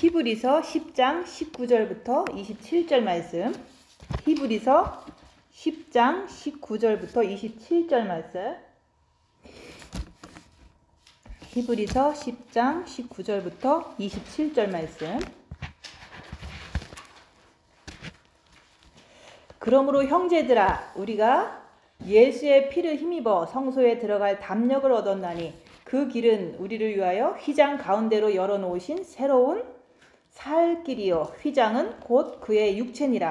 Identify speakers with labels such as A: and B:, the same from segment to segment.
A: 히브리서 10장 19절부터 27절 말씀. 히브리서 10장 19절부터 27절 말씀. 히브리서 10장 19절부터 27절 말씀. 그러므로 형제들아, 우리가 예수의 피를 힘입어 성소에 들어갈 담력을 얻었나니 그 길은 우리를 위하여 휘장 가운데로 열어놓으신 새로운 살 길이요, 휘장은 곧 그의 육체니라.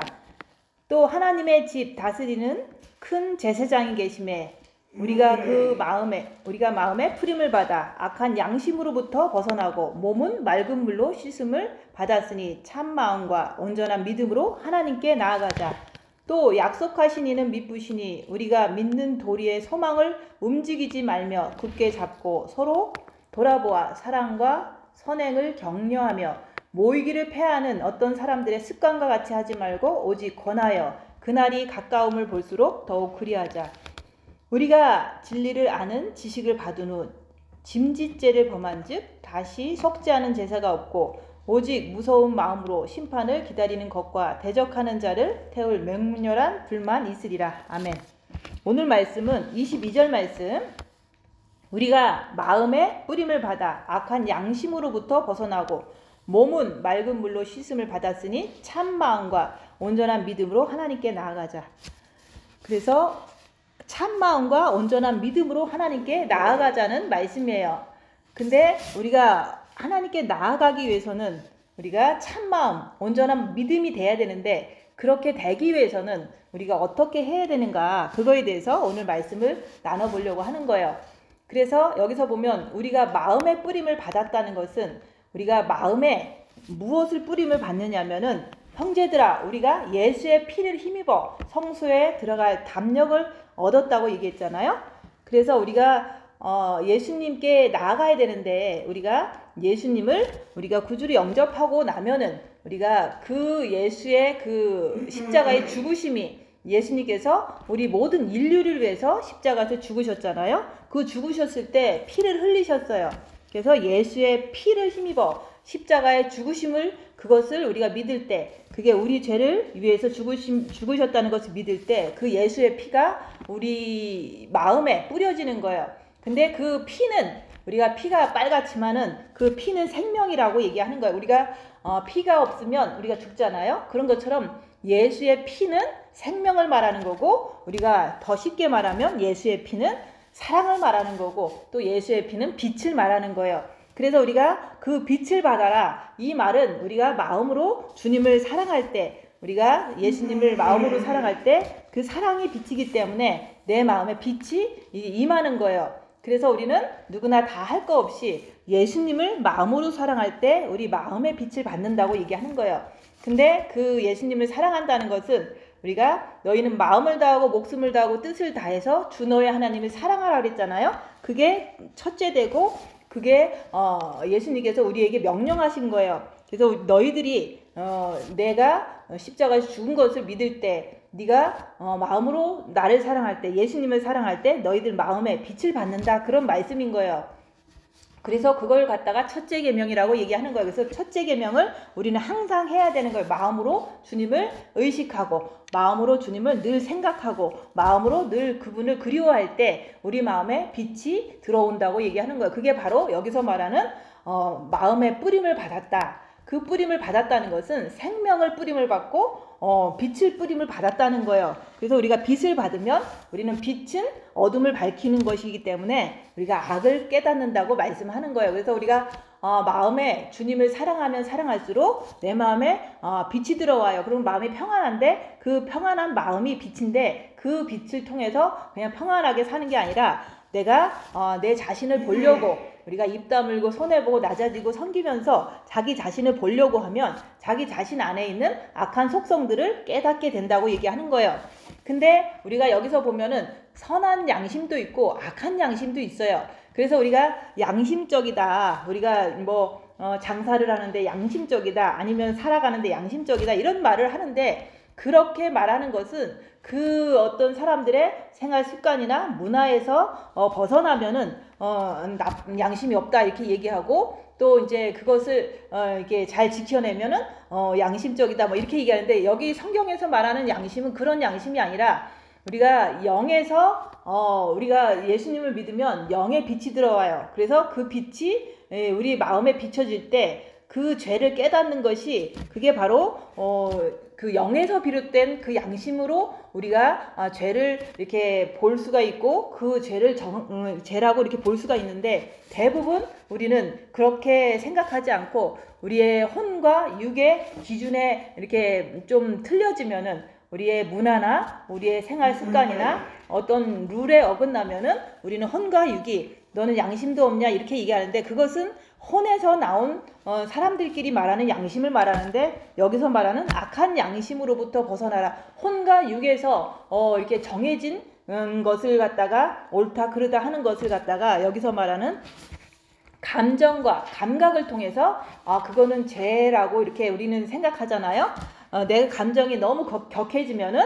A: 또 하나님의 집 다스리는 큰 제사장이 계심에 우리가 마음에 풀임을 받아 악한 양심으로부터 벗어나고 몸은 맑은 물로 씻음을 받았으니 참 마음과 온전한 믿음으로 하나님께 나아가자. 또 약속하신 이는 믿으시니 우리가 믿는 도리의 소망을 움직이지 말며 굳게 잡고 서로 돌아보아 사랑과 선행을 격려하며 모이기를 패하는 어떤 사람들의 습관과 같이 하지 말고 오직 권하여 그날이 가까움을 볼수록 더욱 그리하자. 우리가 진리를 아는 지식을 받은 후 짐짓죄를 범한 즉 다시 속죄하는 제사가 없고 오직 무서운 마음으로 심판을 기다리는 것과 대적하는 자를 태울 맹렬한 불만 있으리라. 아멘. 오늘 말씀은 22절 말씀. 우리가 마음에 뿌림을 받아 악한 양심으로부터 벗어나고 몸은 맑은 물로 씻음을 받았으니 참 마음과 온전한 믿음으로 하나님께 나아가자. 그래서 참 마음과 온전한 믿음으로 하나님께 나아가자는 말씀이에요. 근데 우리가 하나님께 나아가기 위해서는 우리가 참 마음, 온전한 믿음이 돼야 되는데 그렇게 되기 위해서는 우리가 어떻게 해야 되는가, 그거에 대해서 오늘 말씀을 나눠보려고 하는 거예요. 그래서 여기서 보면 우리가 마음의 뿌림을 받았다는 것은 우리가 마음에 무엇을 뿌림을 받느냐면은 형제들아, 우리가 예수의 피를 힘입어 성소에 들어갈 담력을 얻었다고 얘기했잖아요. 그래서 우리가 예수님께 나아가야 되는데 우리가 예수님을 우리가 구주로 영접하고 나면은 우리가 그 예수의 그 십자가의 죽으심이, 예수님께서 우리 모든 인류를 위해서 십자가에서 죽으셨잖아요. 그 죽으셨을 때 피를 흘리셨어요. 그래서 예수의 피를 힘입어 십자가의 죽으심을, 그것을 우리가 믿을 때, 그게 우리 죄를 위해서 죽으셨다는 것을 믿을 때 그 예수의 피가 우리 마음에 뿌려지는 거예요. 근데 그 피는, 우리가 피가 빨갛지만은 그 피는 생명이라고 얘기하는 거예요. 우리가 피가 없으면 우리가 죽잖아요. 그런 것처럼 예수의 피는 생명을 말하는 거고, 우리가 더 쉽게 말하면 예수의 피는 사랑을 말하는 거고, 또 예수의 피는 빛을 말하는 거예요. 그래서 우리가 그 빛을 받아라, 이 말은 우리가 마음으로 주님을 사랑할 때, 우리가 예수님을 마음으로 사랑할 때 그 사랑이 빛이기 때문에 내 마음에 빛이 임하는 거예요. 그래서 우리는 누구나 다 할 거 없이 예수님을 마음으로 사랑할 때 우리 마음의 빛을 받는다고 얘기하는 거예요. 근데 그 예수님을 사랑한다는 것은 우리가 너희는 마음을 다하고 목숨을 다하고 뜻을 다해서 주 너의 하나님을 사랑하라 그랬잖아요. 그게 첫째 되고, 그게 예수님께서 우리에게 명령하신 거예요. 그래서 너희들이 내가 십자가에서 죽은 것을 믿을 때, 네가 마음으로 나를 사랑할 때, 예수님을 사랑할 때 너희들 마음에 빛을 받는다, 그런 말씀인 거예요. 그래서 그걸 갖다가 첫째 계명이라고 얘기하는 거예요. 그래서 첫째 계명을 우리는 항상 해야 되는 거예요. 마음으로 주님을 의식하고, 마음으로 주님을 늘 생각하고, 마음으로 늘 그분을 그리워할 때 우리 마음에 빛이 들어온다고 얘기하는 거예요. 그게 바로 여기서 말하는 마음의 뿌림을 받았다. 그 뿌림을 받았다는 것은 생명을 뿌림을 받고 빛을 뿌림을 받았다는 거예요. 그래서 우리가 빛을 받으면 우리는 빛은 어둠을 밝히는 것이기 때문에 우리가 악을 깨닫는다고 말씀하는 거예요. 그래서 우리가 마음에 주님을 사랑하면 사랑할수록 내 마음에 빛이 들어와요. 그럼 마음이 평안한데, 그 평안한 마음이 빛인데 그 빛을 통해서 그냥 평안하게 사는 게 아니라 내가 내 자신을 보려고, 우리가 입 다물고 손해보고 낮아지고 섬기면서 자기 자신을 보려고 하면 자기 자신 안에 있는 악한 속성들을 깨닫게 된다고 얘기하는 거예요. 근데 우리가 여기서 보면은 선한 양심도 있고 악한 양심도 있어요. 그래서 우리가 양심적이다, 우리가 장사를 하는데 양심적이다, 아니면 살아가는데 양심적이다, 이런 말을 하는데, 그렇게 말하는 것은 그 어떤 사람들의 생활 습관이나 문화에서 벗어나면은 양심이 없다 이렇게 얘기하고, 또 이제 그것을 이렇게 잘 지켜내면은 양심적이다 뭐 이렇게 얘기하는데, 여기 성경에서 말하는 양심은 그런 양심이 아니라 우리가 영에서 우리가 예수님을 믿으면 영의 빛이 들어와요. 그래서 그 빛이 우리 마음에 비춰질 때 그 죄를 깨닫는 것이, 그게 바로 그 영에서 비롯된 그 양심으로 우리가 죄를 이렇게 볼 수가 있고, 그 죄를 죄라고 이렇게 볼 수가 있는데, 대부분 우리는 그렇게 생각하지 않고 우리의 혼과 육의 기준에 이렇게 좀 틀려지면은, 우리의 문화나 우리의 생활 습관이나 어떤 룰에 어긋나면은 우리는 혼과 육이 너는 양심도 없냐 이렇게 얘기하는데, 그것은 혼에서 나온 사람들끼리 말하는 양심을 말하는데, 여기서 말하는 악한 양심으로부터 벗어나라. 혼과 육에서 이렇게 정해진 것을 갖다가 옳다 그르다 하는 것을 갖다가 여기서 말하는 감정과 감각을 통해서 그거는 죄라고 이렇게 우리는 생각하잖아요. 내 감정이 너무 격해지면은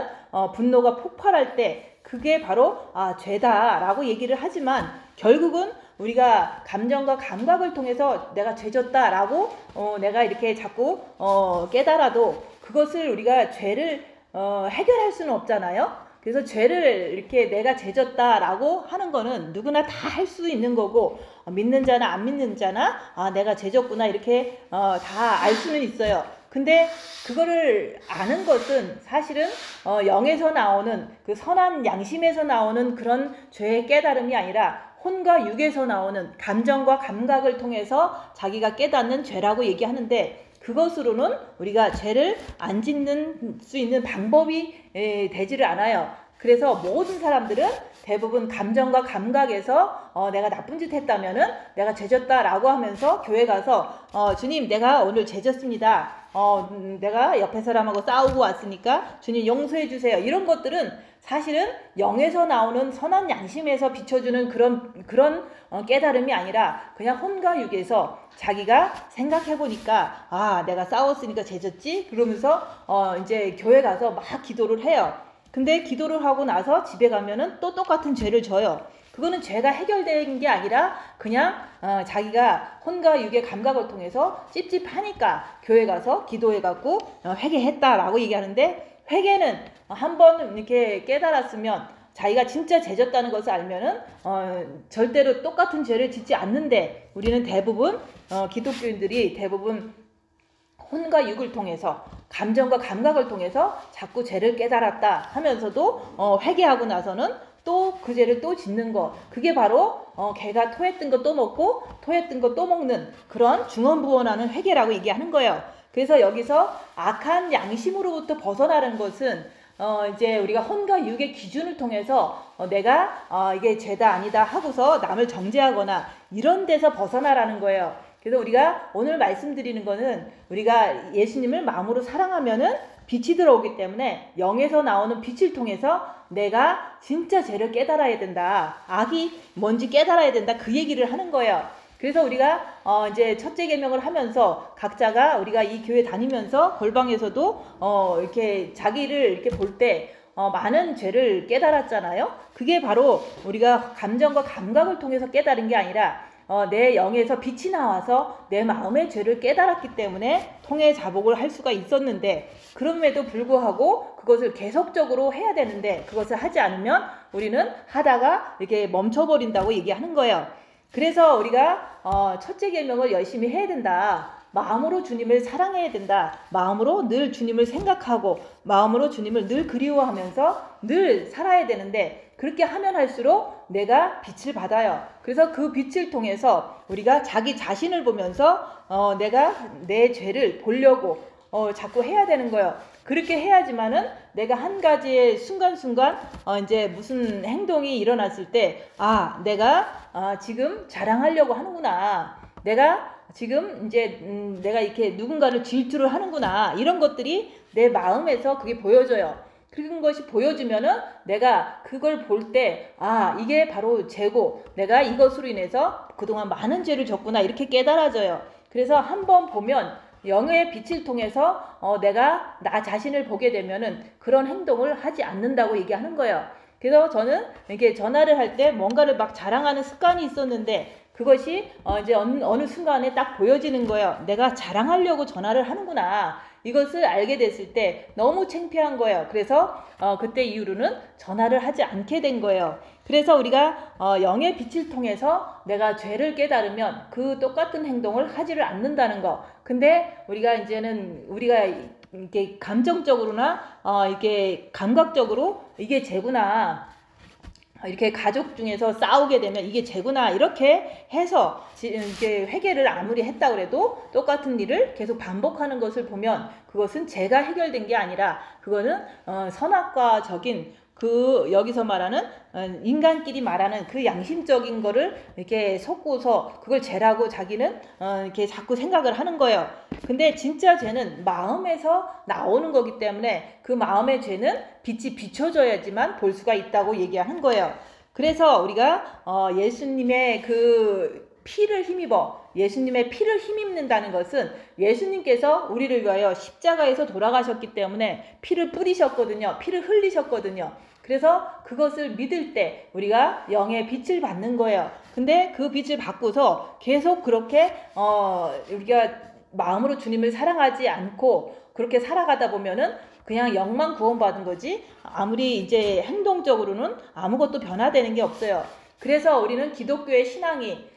A: 분노가 폭발할 때 그게 바로 죄다라고 얘기를 하지만, 결국은 우리가 감정과 감각을 통해서 내가 죄졌다라고 내가 이렇게 자꾸 깨달아도 그것을 우리가 죄를 해결할 수는 없잖아요. 그래서 죄를 이렇게 내가 죄졌다라고 하는 거는 누구나 다 할 수 있는 거고, 믿는 자나 안 믿는 자나 내가 죄졌구나 이렇게 다 알 수는 있어요. 근데 그거를 아는 것은 사실은 영에서 나오는 그 선한 양심에서 나오는 그런 죄의 깨달음이 아니라 혼과 육에서 나오는 감정과 감각을 통해서 자기가 깨닫는 죄라고 얘기하는데, 그것으로는 우리가 죄를 안 짓는 수 있는 방법이 되지를 않아요. 그래서 모든 사람들은 대부분 감정과 감각에서 내가 나쁜 짓 했다면은 내가 죄졌다라고 하면서 교회 가서 주님 내가 오늘 죄졌습니다. 내가 옆에 사람하고 싸우고 왔으니까 주님 용서해 주세요. 이런 것들은 사실은 영에서 나오는 선한 양심에서 비춰주는 그런 깨달음이 아니라, 그냥 혼과 육에서 자기가 생각해 보니까 내가 싸웠으니까 죄졌지 그러면서 이제 교회 가서 막 기도를 해요. 근데 기도를 하고 나서 집에 가면은 또 똑같은 죄를 져요. 그거는 죄가 해결된 게 아니라 그냥 자기가 혼과 육의 감각을 통해서 찝찝하니까 교회 가서 기도해갖고 회개했다라고 얘기하는데, 회개는 한번 이렇게 깨달았으면 자기가 진짜 죄졌다는 것을 알면은 절대로 똑같은 죄를 짓지 않는데, 우리는 대부분 기독교인들이 대부분 혼과 육을 통해서 감정과 감각을 통해서 자꾸 죄를 깨달았다 하면서도 회개하고 나서는 또 그 죄를 또 짓는 거, 그게 바로 개가 토했던 거 또 먹고 토했던 거 또 먹는 그런 중언부언하는 회개라고 얘기하는 거예요. 그래서 여기서 악한 양심으로부터 벗어나는 것은 이제 우리가 혼과 육의 기준을 통해서 내가 이게 죄다 아니다 하고서 남을 정죄하거나 이런 데서 벗어나라는 거예요. 그래서 우리가 오늘 말씀드리는 거는, 우리가 예수님을 마음으로 사랑하면은 빛이 들어오기 때문에 영에서 나오는 빛을 통해서 내가 진짜 죄를 깨달아야 된다, 악이 뭔지 깨달아야 된다, 그 얘기를 하는 거예요. 그래서 우리가 이제 첫째 계명을 하면서 각자가 우리가 이 교회 다니면서 골방에서도 이렇게 자기를 이렇게 볼 때 많은 죄를 깨달았잖아요. 그게 바로 우리가 감정과 감각을 통해서 깨달은 게 아니라 내 영에서 빛이 나와서 내 마음의 죄를 깨달았기 때문에 통해 자복을 할 수가 있었는데, 그럼에도 불구하고 그것을 계속적으로 해야 되는데 그것을 하지 않으면 우리는 하다가 이렇게 멈춰버린다고 얘기하는 거예요. 그래서 우리가 첫째 계명을 열심히 해야 된다. 마음으로 주님을 사랑해야 된다. 마음으로 늘 주님을 생각하고 마음으로 주님을 늘 그리워하면서 늘 살아야 되는데, 그렇게 하면 할수록 내가 빛을 받아요. 그래서 그 빛을 통해서 우리가 자기 자신을 보면서 내가 내 죄를 보려고 자꾸 해야 되는 거예요. 그렇게 해야지만은 내가 한 가지의 순간순간 이제 무슨 행동이 일어났을 때 내가 지금 자랑하려고 하는구나, 내가 지금 이제 내가 이렇게 누군가를 질투를 하는구나, 이런 것들이 내 마음에서 그게 보여져요. 그런 것이 보여주면은 내가 그걸 볼 때 이게 바로 죄고 내가 이것으로 인해서 그동안 많은 죄를 졌구나, 이렇게 깨달아져요. 그래서 한번 보면 영의 빛을 통해서 내가 나 자신을 보게 되면은 그런 행동을 하지 않는다고 얘기하는 거예요. 그래서 저는 이렇게 전화를 할 때 뭔가를 막 자랑하는 습관이 있었는데, 그것이 이제 어느 순간에 딱 보여지는 거예요. 내가 자랑하려고 전화를 하는구나. 이것을 알게 됐을 때 너무 창피한 거예요. 그래서 그때 이후로는 전화를 하지 않게 된 거예요. 그래서 우리가 영의 빛을 통해서 내가 죄를 깨달으면 그 똑같은 행동을 하지를 않는다는 거. 근데 우리가 이제는 우리가 이게 감정적으로나 이게 감각적으로 이게 죄구나, 이렇게 가족 중에서 싸우게 되면 이게 죄구나 이렇게 해서 이렇게 회개를 아무리 했다 그래도 똑같은 일을 계속 반복하는 것을 보면 그것은 죄가 해결된 게 아니라 그거는 선악과적인 그 여기서 말하는 인간끼리 말하는 그 양심적인 거를 이렇게 섞고서 그걸 죄라고 자기는 이렇게 자꾸 생각을 하는 거예요. 근데 진짜 죄는 마음에서 나오는 거기 때문에 그 마음의 죄는 빛이 비춰져야지만 볼 수가 있다고 얘기하는 거예요. 그래서 우리가 예수님의 그 피를 힘입어 예수님의 피를 힘입는다는 것은 예수님께서 우리를 위하여 십자가에서 돌아가셨기 때문에 피를 뿌리셨거든요. 피를 흘리셨거든요. 그래서 그것을 믿을 때 우리가 영의 빛을 받는 거예요. 근데 그 빛을 받고서 계속 그렇게 우리가 마음으로 주님을 사랑하지 않고 그렇게 살아가다 보면은 그냥 영만 구원받은 거지 아무리 이제 행동적으로는 아무것도 변화되는 게 없어요. 그래서 우리는 기독교의 신앙이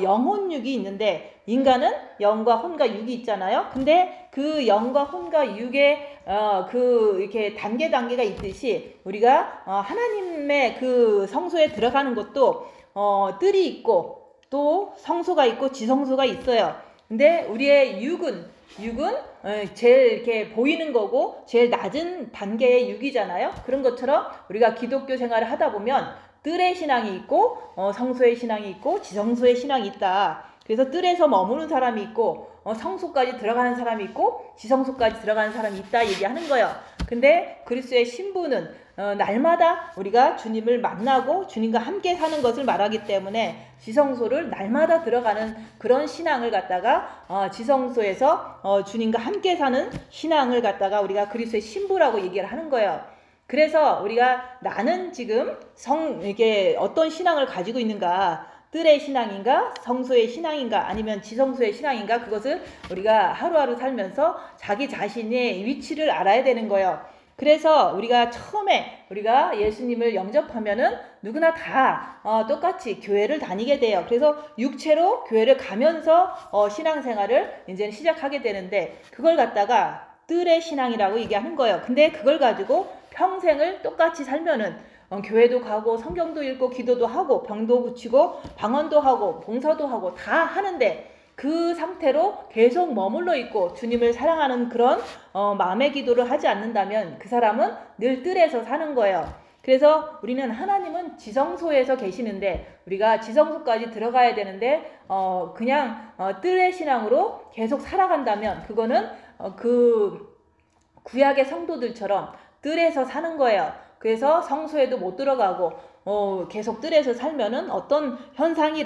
A: 영혼육이 있는데 인간은 영과 혼과 육이 있잖아요. 근데 그 영과 혼과 육의 그 이렇게 단계가 있듯이 우리가 하나님의 그 성소에 들어가는 것도 뜰이 있고 또 성소가 있고 지성소가 있어요. 근데 우리의 육은 제일 이렇게 보이는 거고 제일 낮은 단계의 육이잖아요. 그런 것처럼 우리가 기독교 생활을 하다 보면 뜰의 신앙이 있고 성소의 신앙이 있고 지성소의 신앙이 있다. 그래서 뜰에서 머무는 사람이 있고 성소까지 들어가는 사람이 있고 지성소까지 들어가는 사람이 있다 얘기하는 거예요. 근데 그리스도의 신부는 날마다 우리가 주님을 만나고 주님과 함께 사는 것을 말하기 때문에 지성소를 날마다 들어가는 그런 신앙을 갖다가 지성소에서 주님과 함께 사는 신앙을 갖다가 우리가 그리스도의 신부라고 얘기를 하는 거예요. 그래서 우리가 나는 지금 이게 어떤 신앙을 가지고 있는가, 뜰의 신앙인가, 성소의 신앙인가, 아니면 지성소의 신앙인가, 그것을 우리가 하루하루 살면서 자기 자신의 위치를 알아야 되는 거예요. 그래서 우리가 처음에 우리가 예수님을 영접하면은 누구나 다 똑같이 교회를 다니게 돼요. 그래서 육체로 교회를 가면서 신앙생활을 이제 시작하게 되는데 그걸 갖다가 뜰의 신앙이라고 얘기하는 거예요. 근데 그걸 가지고 평생을 똑같이 살면은 교회도 가고 성경도 읽고 기도도 하고 병도 고치고 방언도 하고 봉사도 하고 다 하는데 그 상태로 계속 머물러 있고 주님을 사랑하는 그런 마음의 기도를 하지 않는다면 그 사람은 늘 뜰에서 사는 거예요. 그래서 우리는 하나님은 지성소에서 계시는데 우리가 지성소까지 들어가야 되는데 그냥 뜰의 신앙으로 계속 살아간다면 그거는 그 구약의 성도들처럼 뜰에서 사는 거예요. 그래서 성소에도 못 들어가고 계속 뜰에서 살면은 어떤 현상이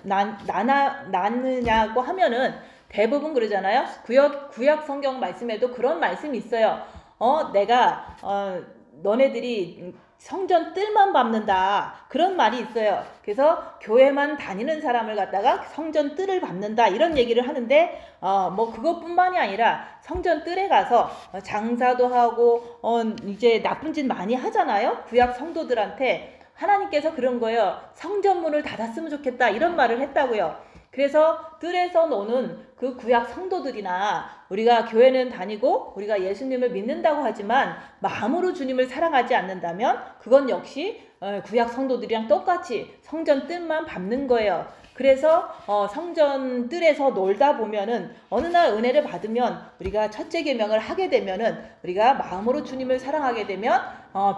A: 나느냐고 하면은 대부분 그러잖아요. 구약 성경 말씀에도 그런 말씀이 있어요. 내가 너네들이 성전 뜰만 밟는다 그런 말이 있어요. 그래서 교회만 다니는 사람을 갖다가 성전 뜰을 밟는다 이런 얘기를 하는데 뭐 그것뿐만이 아니라 성전 뜰에 가서 장사도 하고 이제 나쁜 짓 많이 하잖아요. 구약 성도들한테 하나님께서 그런 거예요. 성전문을 닫았으면 좋겠다 이런 말을 했다고요. 그래서 뜰에서 노는 그 구약 성도들이나 우리가 교회는 다니고 우리가 예수님을 믿는다고 하지만 마음으로 주님을 사랑하지 않는다면 그건 역시 구약 성도들이랑 똑같이 성전 뜰만 밟는 거예요. 그래서 성전 뜰에서 놀다 보면은 어느 날 은혜를 받으면 우리가 첫째 계명을 하게 되면은 우리가 마음으로 주님을 사랑하게 되면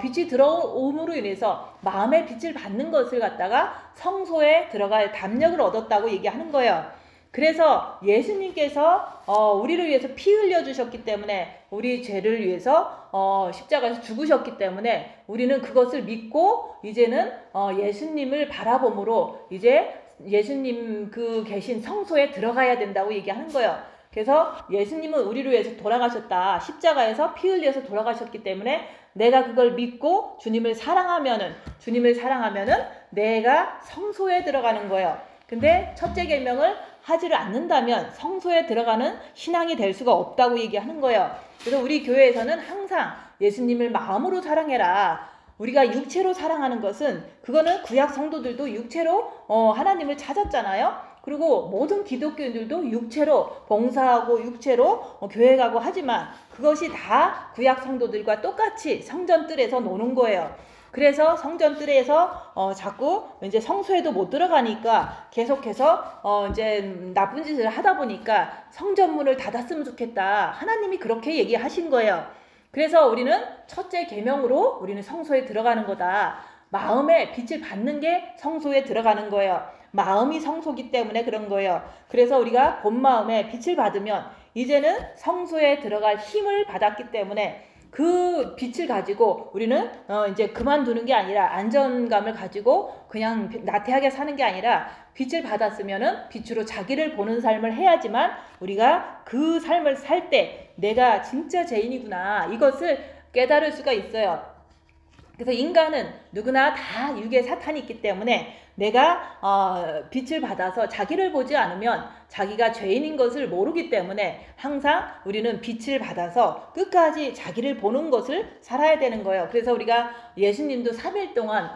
A: 빛이 들어옴으로 인해서 마음의 빛을 받는 것을 갖다가 성소에 들어갈 담력을 얻었다고 얘기하는 거예요. 그래서 예수님께서 우리를 위해서 피 흘려 주셨기 때문에 우리 죄를 위해서 십자가에서 죽으셨기 때문에 우리는 그것을 믿고 이제는 예수님을 바라봄으로 이제 예수님 그 계신 성소에 들어가야 된다고 얘기하는 거예요. 그래서 예수님은 우리를 위해서 돌아가셨다. 십자가에서 피 흘려서 돌아가셨기 때문에 내가 그걸 믿고 주님을 사랑하면은 내가 성소에 들어가는 거예요. 근데 첫째 계명을 하지를 않는다면 성소에 들어가는 신앙이 될 수가 없다고 얘기하는 거예요. 그래서 우리 교회에서는 항상 예수님을 마음으로 사랑해라. 우리가 육체로 사랑하는 것은 그거는 구약 성도들도 육체로 하나님을 찾았잖아요. 그리고 모든 기독교인들도 육체로 봉사하고 육체로 교회 가고 하지만 그것이 다 구약 성도들과 똑같이 성전 뜰에서 노는 거예요. 그래서 성전 뜰에서 자꾸 이제 성소에도 못 들어가니까 계속해서 이제 나쁜 짓을 하다 보니까 성전문을 닫았으면 좋겠다. 하나님이 그렇게 얘기하신 거예요. 그래서 우리는 첫째 계명으로 우리는 성소에 들어가는 거다. 마음에 빛을 받는 게 성소에 들어가는 거예요. 마음이 성소기 때문에 그런 거예요. 그래서 우리가 본 마음에 빛을 받으면 이제는 성소에 들어갈 힘을 받았기 때문에 그 빛을 가지고 우리는 이제 그만두는 게 아니라 안전감을 가지고 그냥 나태하게 사는 게 아니라 빛을 받았으면은 빛으로 자기를 보는 삶을 해야지만 우리가 그 삶을 살 때 내가 진짜 죄인이구나 이것을 깨달을 수가 있어요. 그래서 인간은 누구나 다 육에 사탄이 있기 때문에 내가 빛을 받아서 자기를 보지 않으면 자기가 죄인인 것을 모르기 때문에 항상 우리는 빛을 받아서 끝까지 자기를 보는 것을 살아야 되는 거예요. 그래서 우리가 예수님도 3일 동안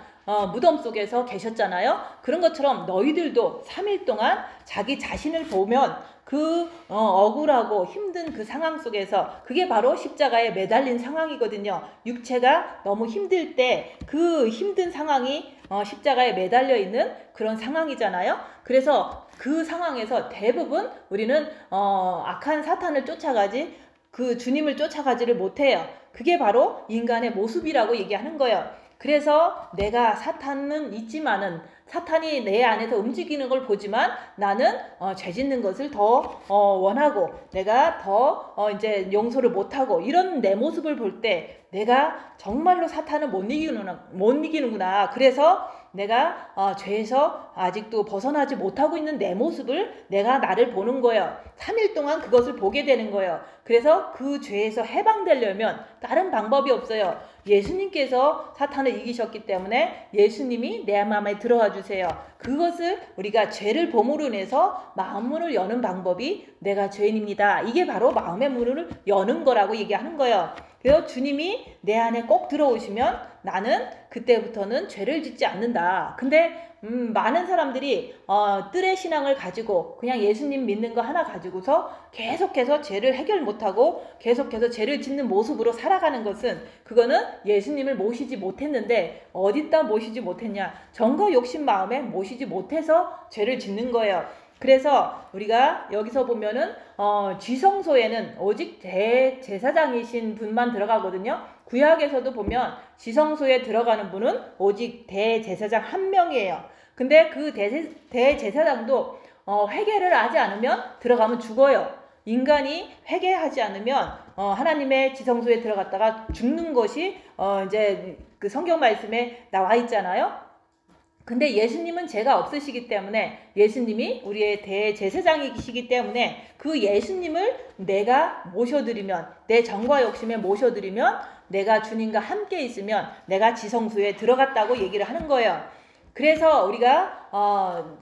A: 무덤 속에서 계셨잖아요. 그런 것처럼 너희들도 3일 동안 자기 자신을 보면 그 억울하고 힘든 그 상황 속에서 그게 바로 십자가에 매달린 상황이거든요. 육체가 너무 힘들 때 그 힘든 상황이 십자가에 매달려 있는 그런 상황이잖아요. 그래서 그 상황에서 대부분 우리는 악한 사탄을 쫓아가지 그 주님을 쫓아가지를 못해요. 그게 바로 인간의 모습이라고 얘기하는 거예요. 그래서 내가 사탄은 있지만은 사탄이 내 안에서 움직이는 걸 보지만 나는 죄 짓는 것을 더 원하고 내가 더 이제 용서를 못하고 이런 내 모습을 볼 때 내가 정말로 사탄을 못 이기는구나. 그래서 내가 죄에서 아직도 벗어나지 못하고 있는 내 모습을 내가 나를 보는 거예요. 3일 동안 그것을 보게 되는 거예요. 그래서 그 죄에서 해방되려면 다른 방법이 없어요. 예수님께서 사탄을 이기셨기 때문에 예수님이 내 마음에 들어와 주세요. 그것을 우리가 죄를 범으로 인해서 마음 문을 여는 방법이 내가 죄인입니다. 이게 바로 마음의 문을 여는 거라고 얘기하는 거예요. 그래서 주님이 내 안에 꼭 들어오시면 나는 그때부터는 죄를 짓지 않는다. 근데 많은 사람들이 뜰의 신앙을 가지고 그냥 예수님 믿는 거 하나 가지고서 계속해서 죄를 해결 못하고 계속해서 죄를 짓는 모습으로 살아가는 것은 그거는 예수님을 모시지 못했는데 어디다 모시지 못했냐? 정거 욕심 마음에 모시지 못해서 죄를 짓는 거예요. 그래서 우리가 여기서 보면은 지성소에는 오직 대제사장이신 분만 들어가거든요. 구약에서도 보면 지성소에 들어가는 분은 오직 대제사장 한 명이에요. 근데 그 대제사장도 회개를 하지 않으면 들어가면 죽어요. 인간이 회개하지 않으면 하나님의 지성소에 들어갔다가 죽는 것이 이제 그 성경 말씀에 나와 있잖아요. 근데 예수님은 죄가 없으시기 때문에 예수님이 우리의 대제사장이시기 때문에 그 예수님을 내가 모셔드리면 내 정과 욕심에 모셔드리면 내가 주님과 함께 있으면 내가 지성소에 들어갔다고 얘기를 하는 거예요. 그래서 우리가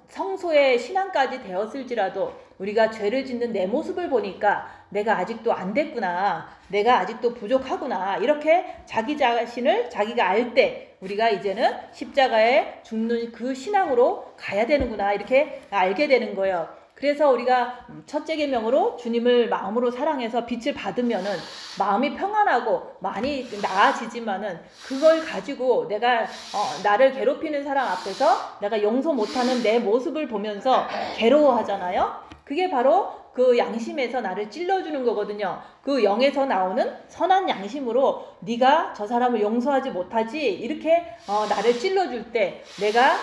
A: 성소의 신앙까지 되었을지라도 우리가 죄를 짓는 내 모습을 보니까 내가 아직도 안 됐구나. 내가 아직도 부족하구나. 이렇게 자기 자신을 자기가 알 때 우리가 이제는 십자가에 죽는 그 신앙으로 가야 되는구나. 이렇게 알게 되는 거예요. 그래서 우리가 첫째 계명으로 주님을 마음으로 사랑해서 빛을 받으면은 마음이 평안하고 많이 나아지지만은 그걸 가지고 내가 나를 괴롭히는 사람 앞에서 내가 용서 못하는 내 모습을 보면서 괴로워하잖아요. 그게 바로 그 양심에서 나를 찔러주는 거거든요. 그 영에서 나오는 선한 양심으로 네가 저 사람을 용서하지 못하지 이렇게 나를 찔러줄 때 내가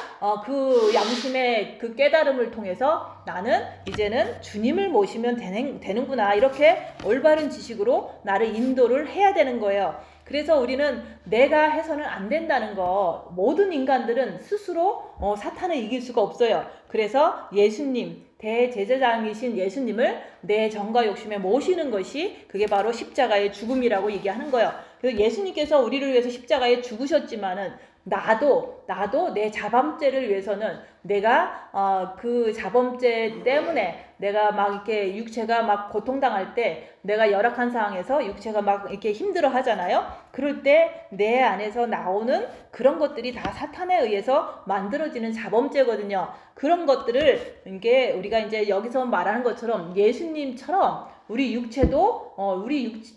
A: 그 양심의 그 깨달음을 통해서 나는 이제는 주님을 모시면 되는구나 이렇게 올바른 지식으로 나를 인도를 해야 되는 거예요. 그래서 우리는 내가 해서는 안 된다는 거 모든 인간들은 스스로 사탄을 이길 수가 없어요. 그래서 예수님 대제사장이신 예수님을 내 정과 욕심에 모시는 것이 그게 바로 십자가의 죽음이라고 얘기하는 거예요. 그래서 예수님께서 우리를 위해서 십자가에 죽으셨지만은 나도 내 자범죄를 위해서는 내가 그 자범죄 때문에 내가 막 이렇게 육체가 막 고통당할 때 내가 열악한 상황에서 육체가 막 이렇게 힘들어 하잖아요. 그럴 때 내 안에서 나오는 그런 것들이 다 사탄에 의해서 만들어지는 자범죄거든요. 그런 것들을 이게 우리가 이제 여기서 말하는 것처럼 예수님처럼 우리 육체도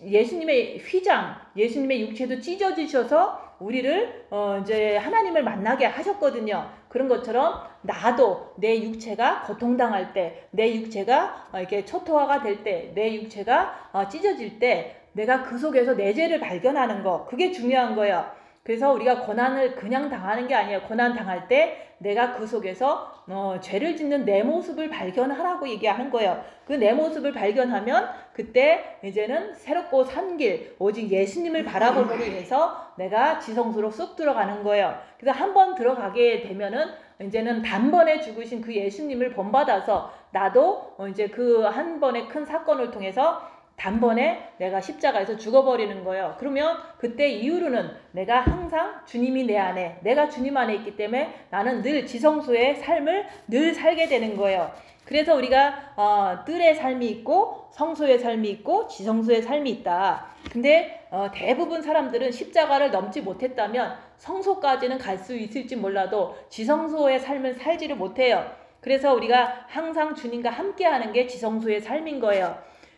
A: 예수님의 휘장, 예수님의 육체도 찢어지셔서 우리를 이제 하나님을 만나게 하셨거든요. 그런 것처럼 나도 내 육체가 고통당할 때, 내 육체가 이렇게 초토화가 될 때, 내 육체가 찢어질 때 내가 그 속에서 내 죄를 발견하는 거, 그게 중요한 거예요. 그래서 우리가 고난을 그냥 당하는 게 아니에요. 고난 당할 때 내가 그 속에서 죄를 짓는 내 모습을 발견하라고 얘기하는 거예요. 그 내 모습을 발견하면 그때 이제는 새롭고 산 길, 오직 예수님을 바라봄으로 인해서 내가 지성소로 쑥 들어가는 거예요. 그래서 한번 들어가게 되면은 이제는 단번에 죽으신 그 예수님을 본받아서 나도 이제 그 한 번의 큰 사건을 통해서 단번에 내가 십자가에서 죽어버리는 거예요. 그러면 그때 이후로는 내가 항상 주님이 내 안에, 내가 주님 안에 있기 때문에 나는 늘 지성소의 삶을 늘 살게 되는 거예요. 그래서 우리가 뜰의 삶이 있고 성소의 삶이 있고 지성소의 삶이 있다. 근데 대부분 사람들은 십자가를 넘지 못했다면 성소까지는 갈 수 있을지 몰라도 지성소의 삶을 살지를 못해요. 그래서 우리가 항상 주님과 함께하는 게 지성소의 삶인 거예요.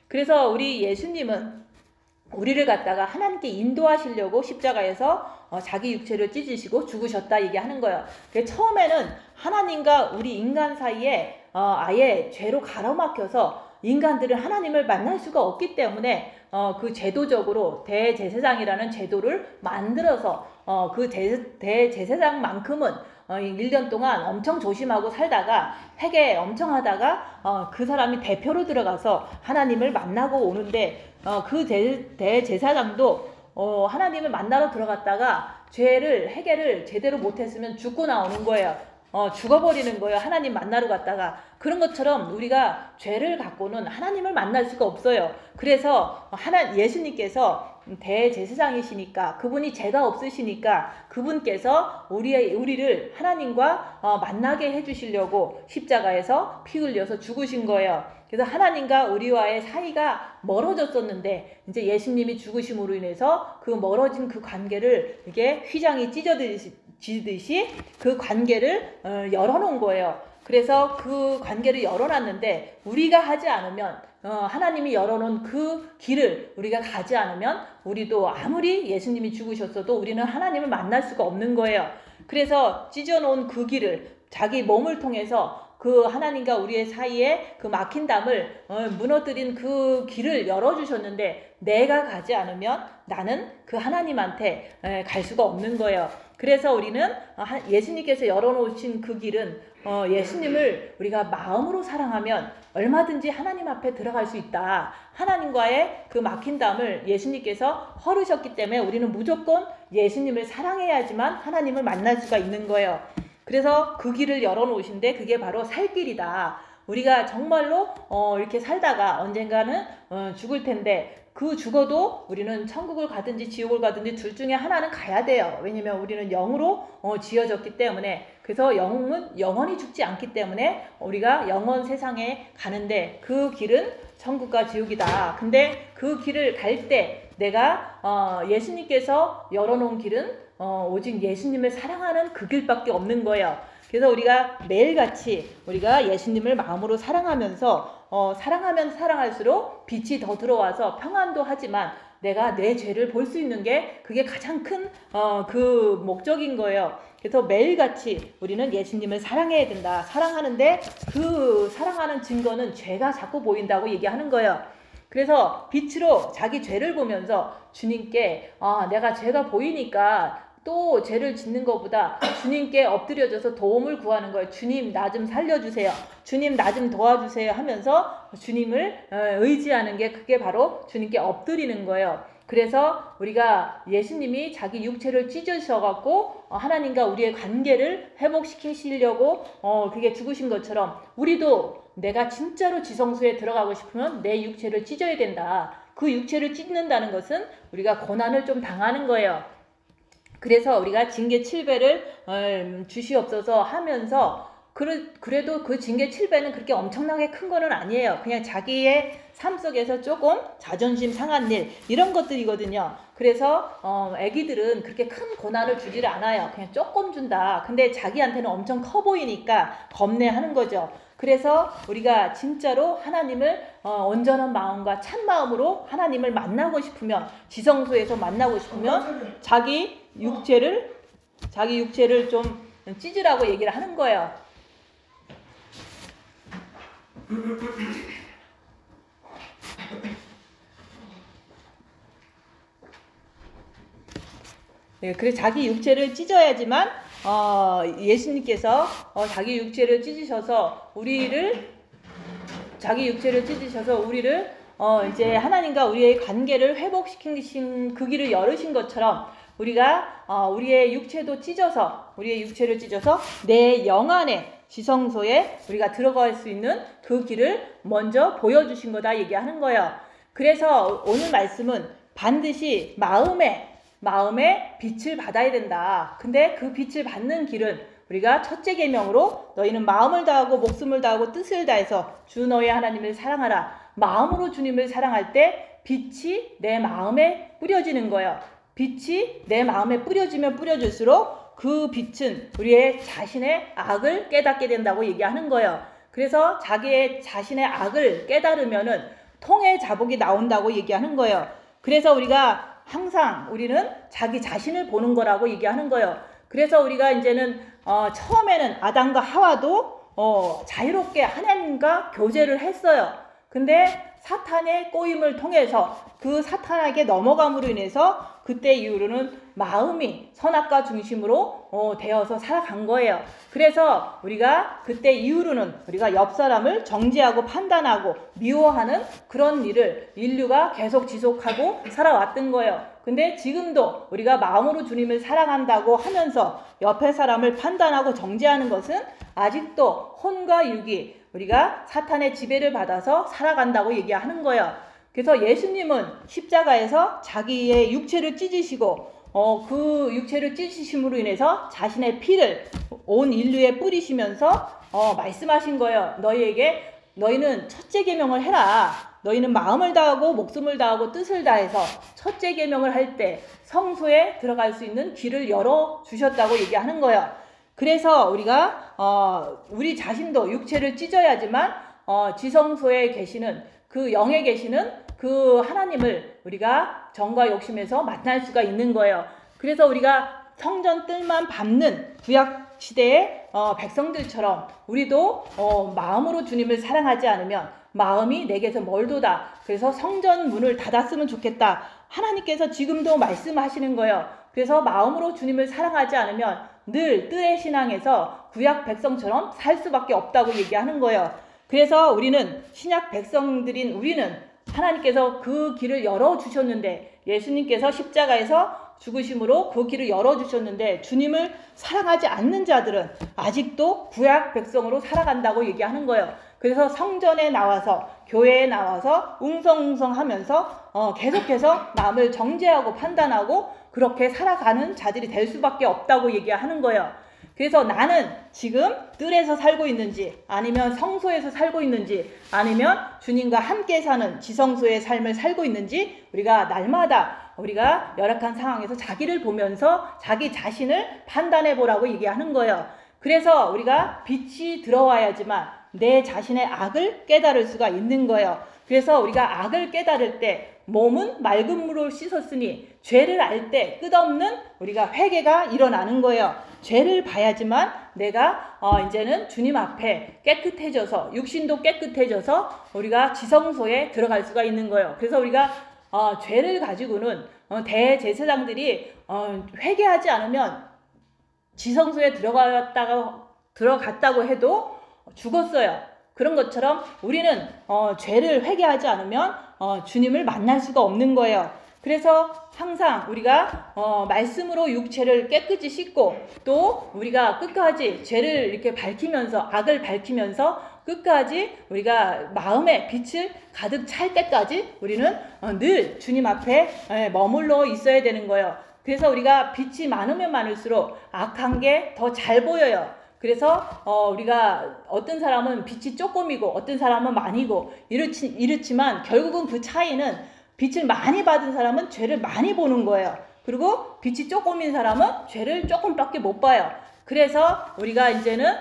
A: 그래서 우리 예수님은 우리를 갖다가 하나님께 인도하시려고 십자가에서 자기 육체를 찢으시고 죽으셨다 얘기하는 거예요. 처음에는 하나님과 우리 인간 사이에 아예 죄로 가로막혀서 인간들은 하나님을 만날 수가 없기 때문에 그 제도적으로 대제사장이라는 제도를 만들어서 그 대제사장만큼은 1년 동안 엄청 조심하고 살다가 회개 엄청 하다가 그 사람이 대표로 들어가서 하나님을 만나고 오는데 그 대제사장도 하나님을 만나러 들어갔다가 회개를 제대로 못했으면 죽고 나오는 거예요. 죽어버리는 거예요. 하나님 만나러 갔다가. 그런 것처럼 우리가 죄를 갖고는 하나님을 만날 수가 없어요. 그래서 예수님께서 대제사장이시니까, 그분이 죄가 없으시니까 그분께서 우리를 하나님과 만나게 해주시려고 십자가에서 피 흘려서 죽으신 거예요. 그래서 하나님과 우리와의 사이가 멀어졌었는데 이제 예수님이 죽으심으로 인해서 그 멀어진 그 관계를 이게 휘장이 찢어지듯이 그 관계를 열어놓은 거예요. 그래서 그 관계를 열어놨는데 우리가 하지 않으면 하나님이 열어놓은 그 길을 우리가 가지 않으면 우리도 아무리 예수님이 죽으셨어도 우리는 하나님을 만날 수가 없는 거예요. 그래서 찢어놓은 그 길을 자기 몸을 통해서 그 하나님과 우리의 사이에 그 막힌 담을 무너뜨린 그 길을 열어주셨는데 내가 가지 않으면 나는 그 하나님한테 갈 수가 없는 거예요. 그래서 우리는 예수님께서 열어놓으신 그 길은 예수님을 우리가 마음으로 사랑하면 얼마든지 하나님 앞에 들어갈 수 있다. 하나님과의 그 막힌 담을 예수님께서 헐으셨기 때문에 우리는 무조건 예수님을 사랑해야지만 하나님을 만날 수가 있는 거예요. 그래서 그 길을 열어놓으신데 그게 바로 살 길이다. 우리가 정말로 이렇게 살다가 언젠가는 죽을 텐데 그 죽어도 우리는 천국을 가든지 지옥을 가든지 둘 중에 하나는 가야 돼요. 왜냐면 우리는 영으로 지어졌기 때문에. 그래서 영은 영원히 죽지 않기 때문에 우리가 영원 세상에 가는데 그 길은 천국과 지옥이다. 근데 그 길을 갈 때 내가 예수님께서 열어놓은 길은 오직 예수님을 사랑하는 그 길밖에 없는 거예요. 그래서 우리가 매일같이 우리가 예수님을 마음으로 사랑하면서 사랑하면 사랑할수록 빛이 더 들어와서 평안도 하지만 내가 내 죄를 볼 수 있는 게 그게 가장 큰 그 목적인 거예요. 그래서 매일같이 우리는 예수님을 사랑해야 된다. 사랑하는데 그 사랑하는 증거는 죄가 자꾸 보인다고 얘기하는 거예요. 그래서 빛으로 자기 죄를 보면서 주님께 내가 죄가 보이니까 또 죄를 짓는 것보다 주님께 엎드려져서 도움을 구하는 거예요. 주님 나 좀 살려주세요. 주님 나 좀 도와주세요 하면서 주님을 의지하는 게 그게 바로 주님께 엎드리는 거예요. 그래서 우리가 예수님이 자기 육체를 찢으셔갖고 하나님과 우리의 관계를 회복시키시려고 그게 죽으신 것처럼 우리도 내가 진짜로 지성소에 들어가고 싶으면 내 육체를 찢어야 된다. 그 육체를 찢는다는 것은 우리가 고난을 좀 당하는 거예요. 그래서 우리가 징계 7배를 주시옵소서 하면서 그래도 그 징계 7배는 그렇게 엄청나게 큰 거는 아니에요. 그냥 자기의 삶 속에서 조금 자존심 상한 일 이런 것들이거든요. 그래서 애기들은 그렇게 큰 고난을 주지를 않아요. 그냥 조금 준다. 근데 자기한테는 엄청 커 보이니까 겁내하는 거죠. 그래서 우리가 진짜로 하나님을 온전한 마음과 참 마음으로 하나님을 만나고 싶으면, 지성소에서 만나고 싶으면 자기 육체를 좀 찢으라고 얘기를 하는 거예요. 네, 그래서 자기 육체를 찢어야지만 예수님께서 자기 육체를 찢으셔서 우리를 이제 하나님과 우리의 관계를 회복시키신 그 길을 열으신 것처럼 우리가 우리의 육체를 찢어서 내 영 안에 지성소에 우리가 들어갈 수 있는 그 길을 먼저 보여주신 거다 얘기하는 거예요. 그래서 오늘 말씀은 반드시 마음의 빛을 받아야 된다. 근데 그 빛을 받는 길은 우리가 첫째 계명으로 너희는 마음을 다하고 목숨을 다하고 뜻을 다해서 주 너의 하나님을 사랑하라. 마음으로 주님을 사랑할 때 빛이 내 마음에 뿌려지는 거예요. 빛이 내 마음에 뿌려지면 뿌려질수록 그 빛은 우리의 자신의 악을 깨닫게 된다고 얘기하는 거예요. 그래서 자신의 악을 깨달으면은 통해 자복이 나온다고 얘기하는 거예요. 그래서 우리가 항상 우리는 자기 자신을 보는 거라고 얘기하는 거예요. 그래서 우리가 이제는 처음에는 아담과 하와도 자유롭게 하나님과 교제를 했어요. 근데 사탄의 꼬임을 통해서 그 사탄에게 넘어감으로 인해서 그때 이후로는 마음이 선악과 중심으로 되어서 살아간 거예요. 그래서 우리가 그때 이후로는 우리가 옆 사람을 정죄하고 판단하고 미워하는 그런 일을 인류가 계속 지속하고 살아왔던 거예요. 근데 지금도 우리가 마음으로 주님을 사랑한다고 하면서 옆에 사람을 판단하고 정죄하는 것은 아직도 혼과 육이 우리가 사탄의 지배를 받아서 살아간다고 얘기하는 거예요. 그래서 예수님은 십자가에서 자기의 육체를 찢으시고 그 육체를 찢으심으로 인해서 자신의 피를 온 인류에 뿌리시면서 말씀하신 거예요. 너희는 첫째 계명을 해라. 너희는 마음을 다하고 목숨을 다하고 뜻을 다해서 첫째 계명을 할 때 성소에 들어갈 수 있는 길을 열어주셨다고 얘기하는 거예요. 그래서 우리가 우리 자신도 육체를 찢어야지만 지성소에 계시는 그 영에 계시는 그 하나님을 우리가 정과 욕심에서 만날 수가 있는 거예요. 그래서 우리가 성전 뜰만 밟는 구약 시대의 백성들처럼 우리도 마음으로 주님을 사랑하지 않으면 마음이 내게서 멀도다. 그래서 성전 문을 닫았으면 좋겠다. 하나님께서 지금도 말씀하시는 거예요. 그래서 마음으로 주님을 사랑하지 않으면 늘 뜰의 신앙에서 구약 백성처럼 살 수밖에 없다고 얘기하는 거예요. 그래서 우리는 신약 백성들인 우리는 하나님께서 그 길을 열어주셨는데, 예수님께서 십자가에서 죽으심으로 그 길을 열어주셨는데 주님을 사랑하지 않는 자들은 아직도 구약 백성으로 살아간다고 얘기하는 거예요. 그래서 성전에 나와서 교회에 나와서 웅성웅성하면서 계속해서 남을 정죄하고 판단하고 그렇게 살아가는 자들이 될 수밖에 없다고 얘기하는 거예요. 그래서 나는 지금 뜰에서 살고 있는지 아니면 성소에서 살고 있는지 아니면 주님과 함께 사는 지성소의 삶을 살고 있는지 우리가 날마다 우리가 열악한 상황에서 자기를 보면서 자기 자신을 판단해 보라고 얘기하는 거예요. 그래서 우리가 빛이 들어와야지만 내 자신의 악을 깨달을 수가 있는 거예요. 그래서 우리가 악을 깨달을 때 몸은 맑은 물로 씻었으니 죄를 알 때 끝없는 우리가 회개가 일어나는 거예요. 죄를 봐야지만 내가 이제는 주님 앞에 깨끗해져서 육신도 깨끗해져서 우리가 지성소에 들어갈 수가 있는 거예요. 그래서 우리가 죄를 가지고는 대제사장들이 회개하지 않으면 지성소에 들어갔다고 해도 죽었어요. 그런 것처럼 우리는 죄를 회개하지 않으면 주님을 만날 수가 없는 거예요. 그래서 항상 우리가 말씀으로 육체를 깨끗이 씻고 또 우리가 끝까지 죄를 이렇게 밝히면서 악을 밝히면서 끝까지 우리가 마음의 빛을 가득 찰 때까지 우리는 늘 주님 앞에 머물러 있어야 되는 거예요. 그래서 우리가 빛이 많으면 많을수록 악한 게 더 잘 보여요. 그래서 우리가 어떤 사람은 빛이 조금이고 어떤 사람은 많이고 이렇지만 결국은 그 차이는 빛을 많이 받은 사람은 죄를 많이 보는 거예요. 그리고 빛이 조금인 사람은 죄를 조금밖에 못 봐요. 그래서 우리가 이제는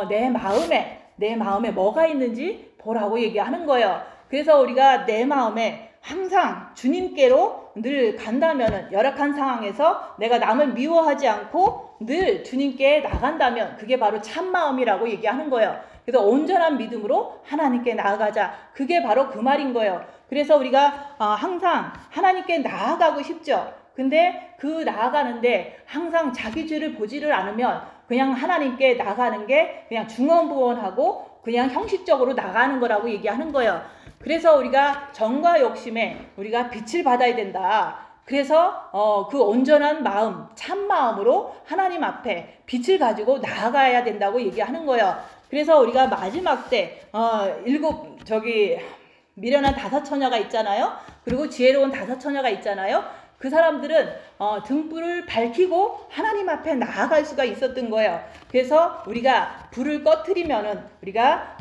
A: 내 마음에 뭐가 있는지 보라고 얘기하는 거예요. 그래서 우리가 내 마음에 항상 주님께로 늘 간다면은, 열악한 상황에서 내가 남을 미워하지 않고 늘 주님께 나간다면 그게 바로 참마음이라고 얘기하는 거예요. 그래서 온전한 믿음으로 하나님께 나아가자, 그게 바로 그 말인 거예요. 그래서 우리가 항상 하나님께 나아가고 싶죠. 근데 그 나아가는데 항상 자기 죄를 보지를 않으면 그냥 하나님께 나가는 게 그냥 중언부언하고 그냥 형식적으로 나가는 거라고 얘기하는 거예요. 그래서 우리가 정과 욕심에 우리가 빛을 받아야 된다. 그래서 그 온전한 마음, 참 마음으로 하나님 앞에 빛을 가지고 나아가야 된다고 얘기하는 거예요. 그래서 우리가 마지막 때 미련한 5 처녀가 있잖아요. 그리고 지혜로운 5 처녀가 있잖아요. 그 사람들은 등불을 밝히고 하나님 앞에 나아갈 수가 있었던 거예요. 그래서 우리가 불을 꺼트리면은 우리가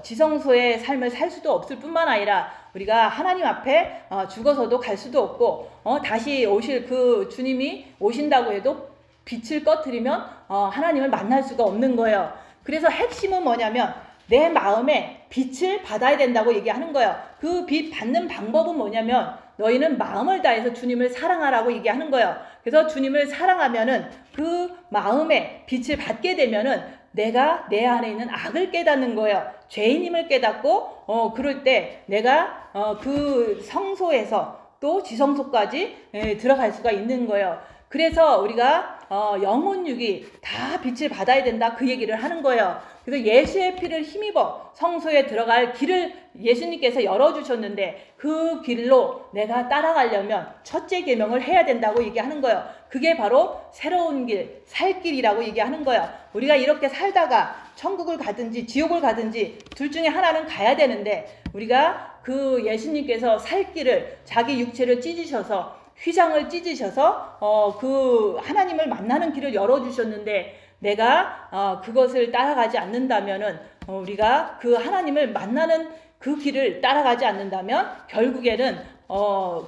A: 지성소의 삶을 살 수도 없을 뿐만 아니라 우리가 하나님 앞에 죽어서도 갈 수도 없고 다시 오실 그 주님이 오신다고 해도 빛을 꺼트리면 하나님을 만날 수가 없는 거예요. 그래서 핵심은 뭐냐면 내 마음에 빛을 받아야 된다고 얘기하는 거예요. 그 빛 받는 방법은 뭐냐면 너희는 마음을 다해서 주님을 사랑하라고 얘기하는 거예요. 그래서 주님을 사랑하면은 그 마음에 빛을 받게 되면은 내가 내 안에 있는 악을 깨닫는 거예요. 죄인임을 깨닫고 그럴 때 내가 그 성소에서 또 지성소까지 들어갈 수가 있는 거예요. 그래서 우리가 영혼육이 다 빛을 받아야 된다, 그 얘기를 하는 거예요. 그래서 예수의 피를 힘입어 성소에 들어갈 길을 예수님께서 열어주셨는데 그 길로 내가 따라가려면 첫째 계명을 해야 된다고 얘기하는 거예요. 그게 바로 새로운 길, 살 길이라고 얘기하는 거예요. 우리가 이렇게 살다가 천국을 가든지 지옥을 가든지 둘 중에 하나는 가야 되는데 우리가 그 예수님께서 살 길을 자기 육체를 찢으셔서 휘장을 찢으셔서 그 하나님을 만나는 길을 열어주셨는데 내가 그것을 따라가지 않는다면은 우리가 그 하나님을 만나는 그 길을 따라가지 않는다면 결국에는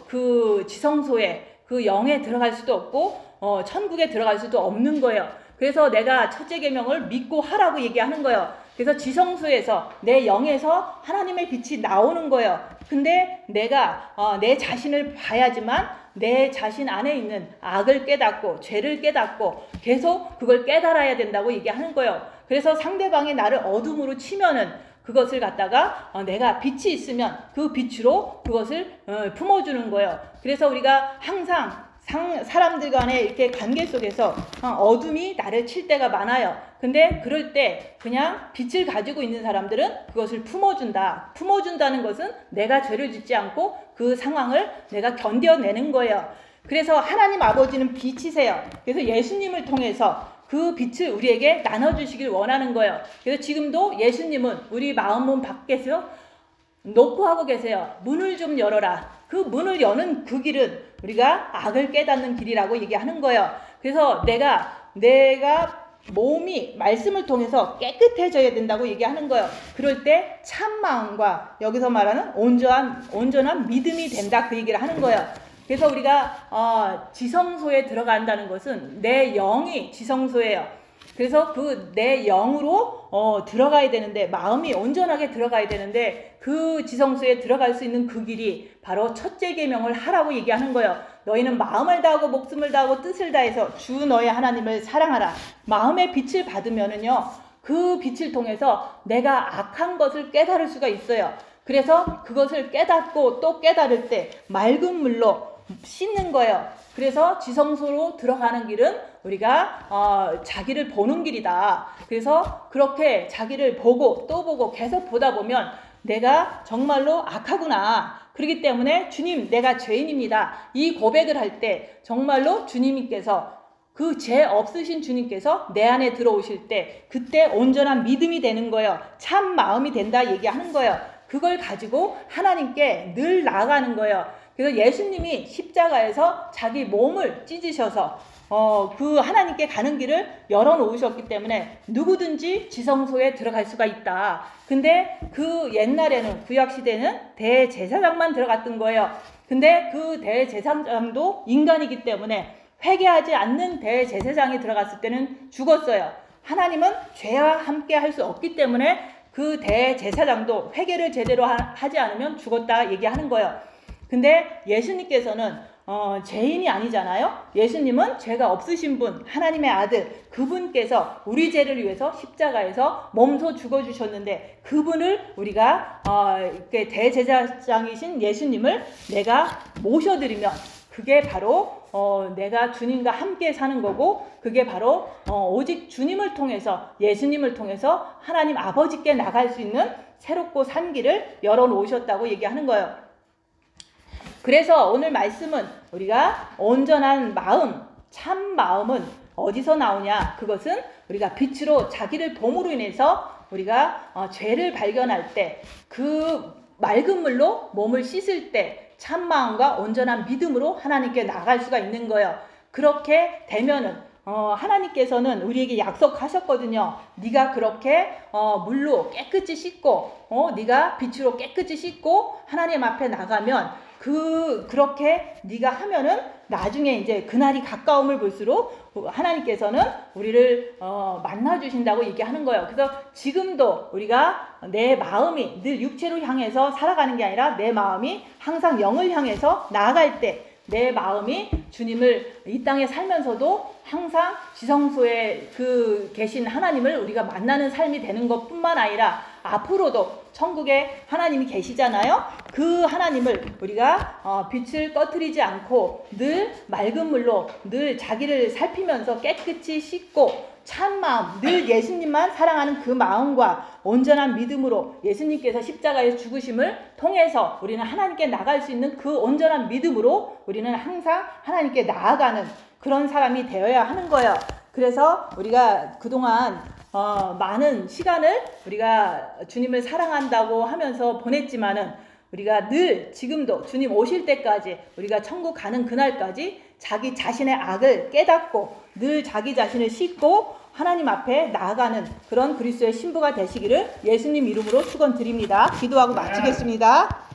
A: 그 지성소에 그 영에 들어갈 수도 없고 천국에 들어갈 수도 없는 거예요. 그래서 내가 첫째 계명을 믿고 하라고 얘기하는 거예요. 그래서 지성소에서 내 영에서 하나님의 빛이 나오는 거예요. 근데 내가 내 자신을 봐야지만 내 자신 안에 있는 악을 깨닫고 죄를 깨닫고 계속 그걸 깨달아야 된다고 얘기하는 거예요. 그래서 상대방이 나를 어둠으로 치면은 그것을 갖다가 내가 빛이 있으면 그 빛으로 그것을 품어주는 거예요. 그래서 우리가 항상 사람들 간의 이렇게 관계 속에서 어둠이 나를 칠 때가 많아요. 근데 그럴 때 그냥 빛을 가지고 있는 사람들은 그것을 품어준다. 품어준다는 것은 내가 죄를 짓지 않고 그 상황을 내가 견뎌내는 거예요. 그래서 하나님 아버지는 빛이세요. 그래서 예수님을 통해서 그 빛을 우리에게 나눠주시길 원하는 거예요. 그래서 지금도 예수님은 우리 마음문 밖에서 놓고 하고 계세요. 문을 좀 열어라. 그 문을 여는 그 길은 우리가 악을 깨닫는 길이라고 얘기하는 거예요. 그래서 내가 몸이 말씀을 통해서 깨끗해져야 된다고 얘기하는 거예요. 그럴 때 참 마음과 여기서 말하는 온전한 믿음이 된다, 그 얘기를 하는 거예요. 그래서 우리가 지성소에 들어간다는 것은 내 영이 지성소예요. 그래서 그 내 영으로 들어가야 되는데, 마음이 온전하게 들어가야 되는데 그 지성소에 들어갈 수 있는 그 길이 바로 첫째 계명을 하라고 얘기하는 거예요. 너희는 마음을 다하고 목숨을 다하고 뜻을 다해서 주 너의 하나님을 사랑하라. 마음의 빛을 받으면은요, 그 빛을 통해서 내가 악한 것을 깨달을 수가 있어요. 그래서 그것을 깨닫고 또 깨달을 때 맑은 물로 씻는 거예요. 그래서 지성소로 들어가는 길은 우리가 자기를 보는 길이다. 그래서 그렇게 자기를 보고 또 보고 계속 보다 보면 내가 정말로 악하구나. 그렇기 때문에 주님, 내가 죄인입니다. 이 고백을 할 때 정말로 주님께서, 그 죄 없으신 주님께서 내 안에 들어오실 때 그때 온전한 믿음이 되는 거예요. 참 마음이 된다 얘기하는 거예요. 그걸 가지고 하나님께 늘 나아가는 거예요. 그래서 예수님이 십자가에서 자기 몸을 찢으셔서 그 하나님께 가는 길을 열어놓으셨기 때문에 누구든지 지성소에 들어갈 수가 있다. 근데 그 옛날에는 구약시대는 대제사장만 들어갔던 거예요. 근데 그 대제사장도 인간이기 때문에 회개하지 않는 대제사장이 들어갔을 때는 죽었어요. 하나님은 죄와 함께 할 수 없기 때문에 그 대제사장도 회개를 제대로 하지 않으면 죽었다 얘기하는 거예요. 근데 예수님께서는 죄인이 아니잖아요. 예수님은 죄가 없으신 분, 하나님의 아들, 그분께서 우리 죄를 위해서 십자가에서 몸소 죽어주셨는데 그분을 우리가 대제사장이신 예수님을 내가 모셔드리면 그게 바로 내가 주님과 함께 사는 거고, 그게 바로 오직 주님을 통해서, 예수님을 통해서 하나님 아버지께 나갈 수 있는 새롭고 산 길을 열어놓으셨다고 얘기하는 거예요. 그래서 오늘 말씀은 우리가 온전한 마음, 참 마음은 어디서 나오냐? 그것은 우리가 빛으로 자기를 봄으로 인해서 우리가 죄를 발견할 때, 그 맑은 물로 몸을 씻을 때 참 마음과 온전한 믿음으로 하나님께 나갈 수가 있는 거예요. 그렇게 되면은 하나님께서는 우리에게 약속하셨거든요. 네가 그렇게 물로 깨끗이 씻고 네가 빛으로 깨끗이 씻고 하나님 앞에 나가면 그렇게 네가 하면은 나중에 이제 그날이 가까움을 볼수록 하나님께서는 우리를 만나 주신다고 얘기하는 거예요. 그래서 지금도 우리가 내 마음이 늘 육체로 향해서 살아가는 게 아니라 내 마음이 항상 영을 향해서 나아갈 때 내 마음이 주님을 이 땅에 살면서도 항상 지성소에 계신 하나님을 우리가 만나는 삶이 되는 것뿐만 아니라 앞으로도 천국에 하나님이 계시잖아요. 그 하나님을 우리가 빛을 꺼트리지 않고 늘 맑은 물로 늘 자기를 살피면서 깨끗이 씻고 참 마음, 늘 예수님만 사랑하는 그 마음과 온전한 믿음으로 예수님께서 십자가의 죽으심을 통해서 우리는 하나님께 나갈 수 있는 그 온전한 믿음으로 우리는 항상 하나님께 나아가는 그런 사람이 되어야 하는 거예요. 그래서 우리가 그동안 많은 시간을 우리가 주님을 사랑한다고 하면서 보냈지만은 우리가 늘 지금도 주님 오실 때까지 우리가 천국 가는 그날까지 자기 자신의 악을 깨닫고 늘 자기 자신을 씻고 하나님 앞에 나아가는 그런 그리스도의 신부가 되시기를 예수님 이름으로 축원드립니다. 기도하고 마치겠습니다.